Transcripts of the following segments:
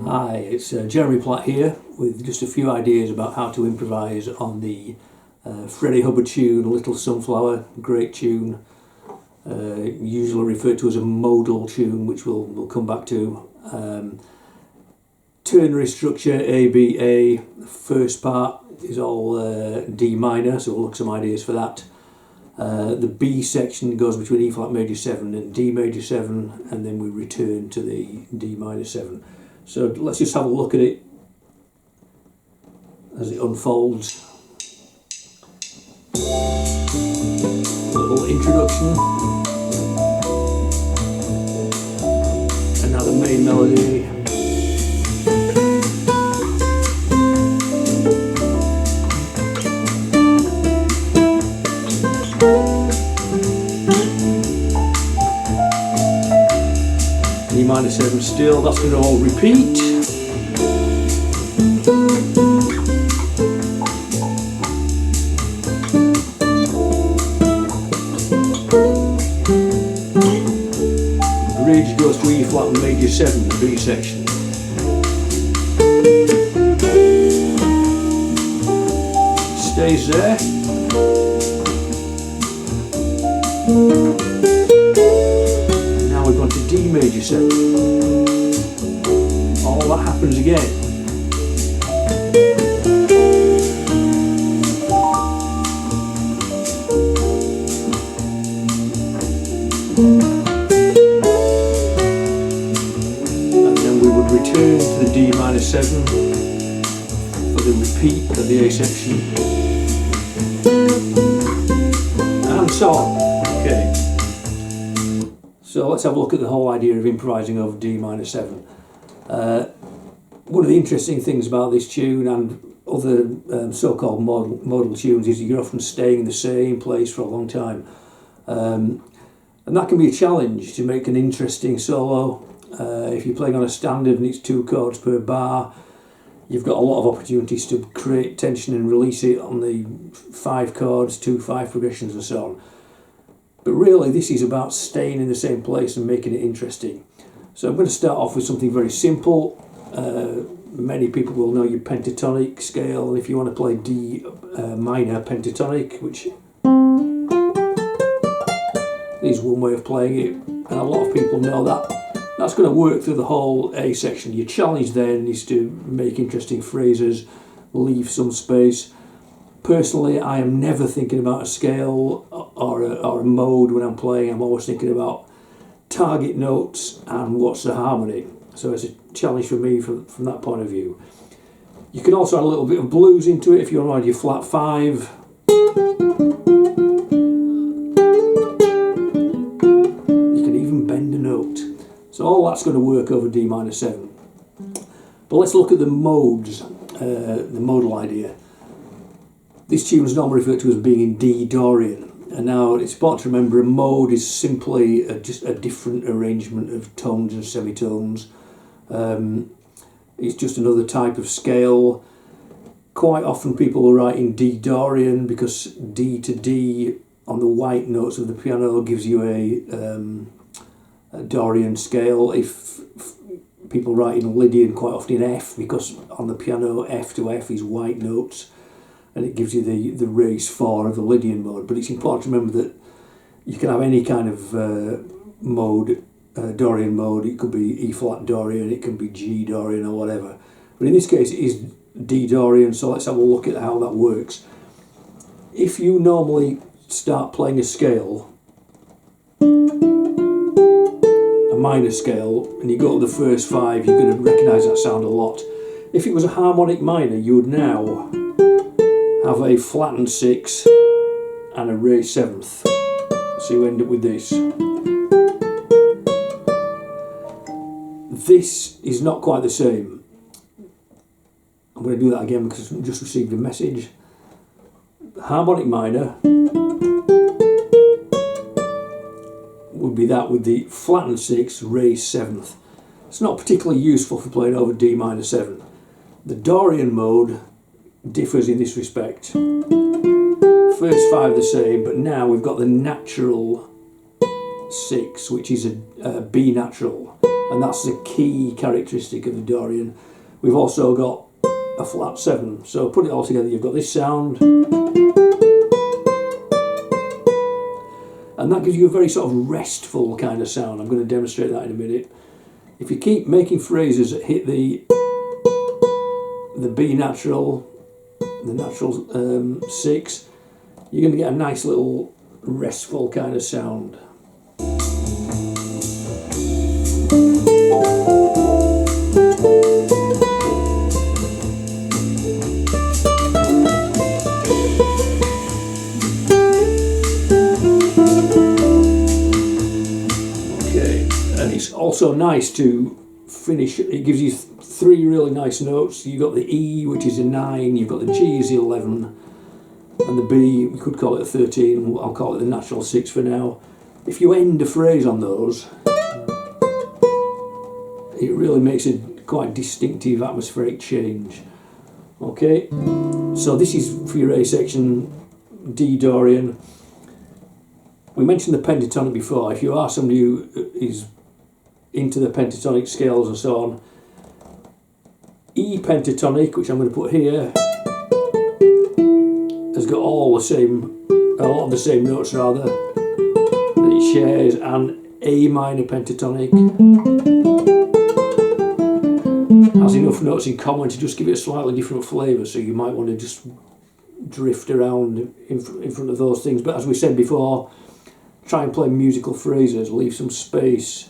Hi, it's Jeremy Platt here with just a few ideas about how to improvise on the Freddie Hubbard tune, Little Sunflower, great tune, usually referred to as a modal tune, which we'll come back to. Ternary structure, A-B-A, the first part is all D minor, so we'll look at some ideas for that. The B section goes between E flat major 7 and D major 7, and then we return to the D minor 7. So let's just have a look at it as it unfolds. A little introduction, and now the main melody. E minor 7 still, that's going to all repeat. Bridge goes to E flat major 7, the B section. Stays there. We've gone to D major 7. All that happens again. And then we would return to the D minor 7 for the repeat of the A section. And so on. Okay. So let's have a look at the whole idea of improvising over D minor 7. One of the interesting things about this tune and other so-called modal tunes is that you're often staying in the same place for a long time. And that can be a challenge to make an interesting solo. If you're playing on a standard and it's 2 chords per bar, you've got a lot of opportunities to create tension and release it on the 5 chords, 2/5 progressions and so on. But really, this is about staying in the same place and making it interesting. So I'm going to start off with something very simple. Many people will know your pentatonic scale, and if you want to play D minor pentatonic, which is one way of playing it, and a lot of people know that, that's going to work through the whole A section. Your challenge then is to make interesting phrases, leave some space. Personally, I am never thinking about a scale or a mode when I'm playing. I'm always thinking about target notes and what's the harmony. So it's a challenge for me from that point of view. You can also add a little bit of blues into it if you want to add your flat 5. You can even bend a note. So all that's going to work over D minor 7. But let's look at the modes, the modal idea. This tune is normally referred to as being in D Dorian, and now it's important to remember a mode is simply just a different arrangement of tones and semitones. It's just another type of scale. Quite often people will write in D Dorian because D to D on the white notes of the piano gives you a Dorian scale. If people write in Lydian, quite often in F, because on the piano F to F is white notes, and it gives you the raise 4 of the Lydian mode. But it's important to remember that you can have any kind of mode, Dorian mode. It could be E flat Dorian, it can be G Dorian or whatever. But in this case it is D Dorian, so let's have a look at how that works. If you normally start playing a scale, a minor scale, and you go to the first 5, you're going to recognise that sound a lot. If it was a harmonic minor, you would now have a flattened 6 and a raised 7th. So you end up with this. This is not quite the same. I'm going to do that again because I've just received a message. Harmonic minor would be that with the flattened 6, raised 7th. It's not particularly useful for playing over D minor 7. The Dorian mode differs in this respect. First 5 the same, but now we've got the natural 6, which is a B natural. and that's the key characteristic of the Dorian. We've also got a flat 7, so put it all together, you've got this sound, and that gives you a very sort of restful kind of sound. I'm going to demonstrate that in a minute. If you keep making phrases that hit the B natural, the natural 6, you're going to get a nice little restful kind of sound. It's also nice to finish, it gives you 3 really nice notes. You've got the E, which is a 9, you've got the G is the 11, and the B, we could call it a 13, I'll call it the natural 6 for now. If you end a phrase on those, it really makes a quite distinctive atmospheric change. Okay, so this is for your A section, D Dorian. We mentioned the pentatonic before. If you are somebody who is into the pentatonic scales and so on, E pentatonic, which I'm going to put here, has got all the same, a lot of the same notes rather, that it shares, and A minor pentatonic has enough notes in common to just give it a slightly different flavour, so you might want to just drift around in front of those things. But as we said before, try and play musical phrases, leave some space.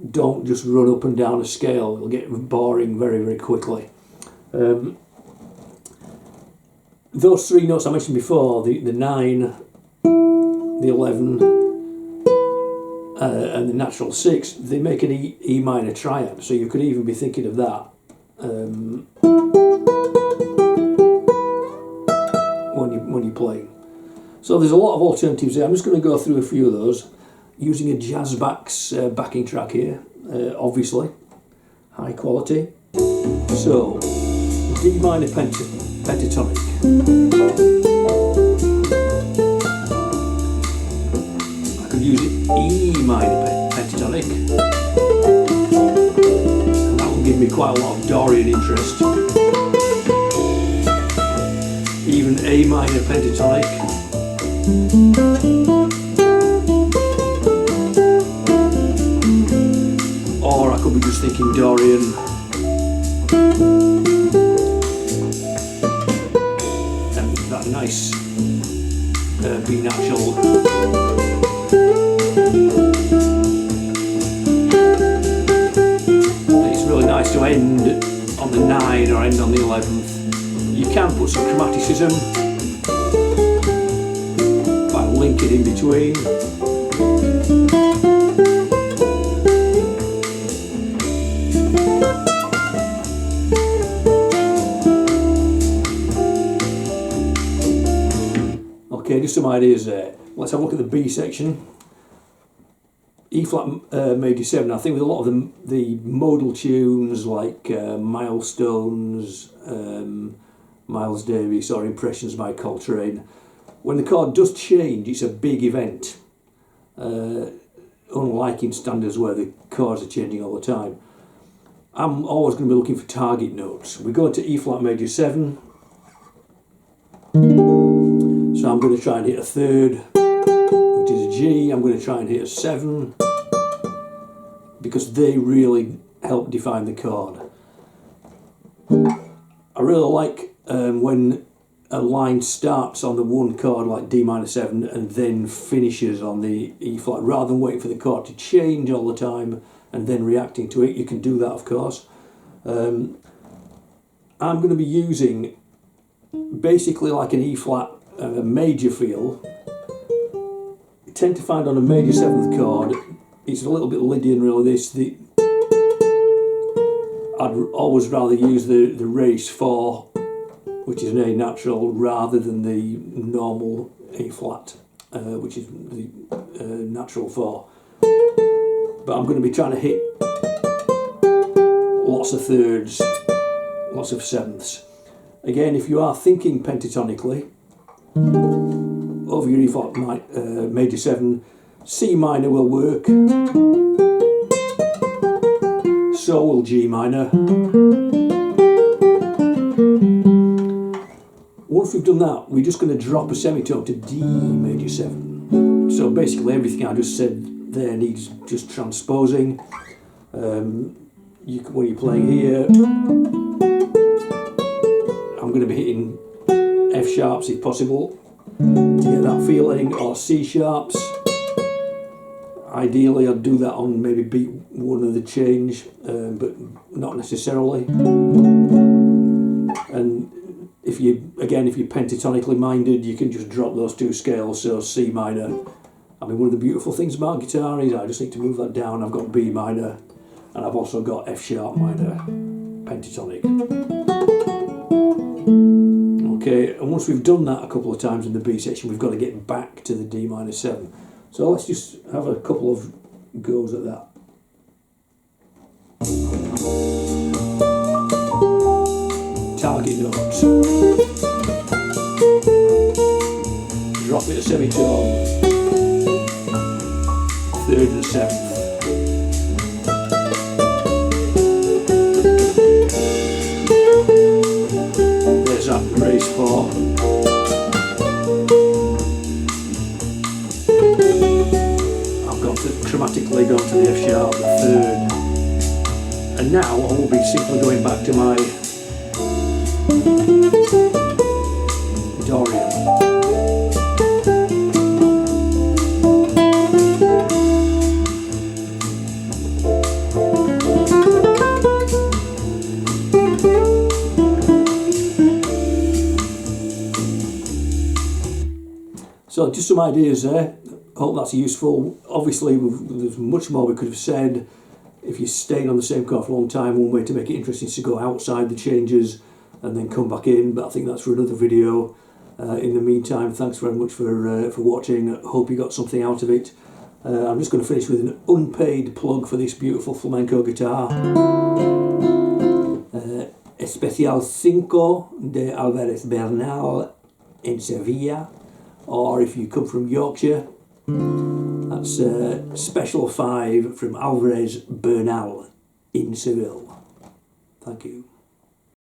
Don't just run up and down a scale, it'll get boring very, very quickly. Those 3 notes I mentioned before, the 9, the 11, and the natural 6, they make an E minor triad, so you could even be thinking of that when you're playing. So there's a lot of alternatives there. I'm just going to go through a few of those, using a jazz backing track here, obviously, high quality. So, D minor pentatonic. I could use E minor pentatonic, and that will give me quite a lot of Dorian interest. Even A minor pentatonic. Or I could be just thinking Dorian. And that nice B natural. It's really nice to end on the 9 or end on the 11th. You can put some chromaticism by linking in between. Okay, just some ideas there. Let's have a look at the B section. E flat major 7. I think with a lot of the modal tunes like Milestones, Miles Davis, or Impressions by Coltrane, when the chord does change, it's a big event. Unlike in standards where the chords are changing all the time. I'm always going to be looking for target notes. We go to E flat major 7. So I'm going to try and hit a 3rd, which is a G. I'm going to try and hit a 7, because they really help define the chord. I really like when a line starts on the 1 chord like D minor 7 and then finishes on the E flat, rather than waiting for the chord to change all the time and then reacting to it. You can do that, of course. I'm going to be using basically like an E flat major feel. You tend to find on a major 7th chord, it's a little bit Lydian really. I'd always rather use the race 4, which is an A natural, rather than the normal A flat, which is the natural 4. But I'm going to be trying to hit lots of 3rds, lots of 7ths. Again, if you are thinking pentatonically, over your E flat major 7, C minor will work. soul G minor. Once we've done that, we're just going to drop a semitone to D major 7. So basically everything I just said there needs just transposing. When you're playing here, I'm going to be hitting F sharps if possible to get that feeling, or C sharps. Ideally I'd do that on maybe beat 1 of the change, but not necessarily. And if you're pentatonically minded, you can just drop those 2 scales, so C minor. I mean, one of the beautiful things about guitar is I just need to move that down. I've got B minor, and I've also got F sharp minor pentatonic. Okay, and once we've done that a couple of times in the B section, we've got to get back to the D minor 7. So let's just have a couple of goes at that. Target notes. Drop it a semitone. 3rd to the 7th. There's that raised 4. I've got to chromatically go to the F sharp, the 3rd. And now I will be simply going back to my Dorian. So just some ideas there. Hope that's useful. Obviously there's much more we could have said. If you're staying on the same chord for a long time, one way to make it interesting is to go outside the changes and then come back in, but I think that's for another video. In the meantime, thanks very much for watching. I hope you got something out of it. I'm just going to finish with an unpaid plug for this beautiful flamenco guitar. Especial 5 de Alvarez Bernal in Sevilla, or if you come from Yorkshire, that's Special 5 from Alvarez Bernal in Seville. Thank you.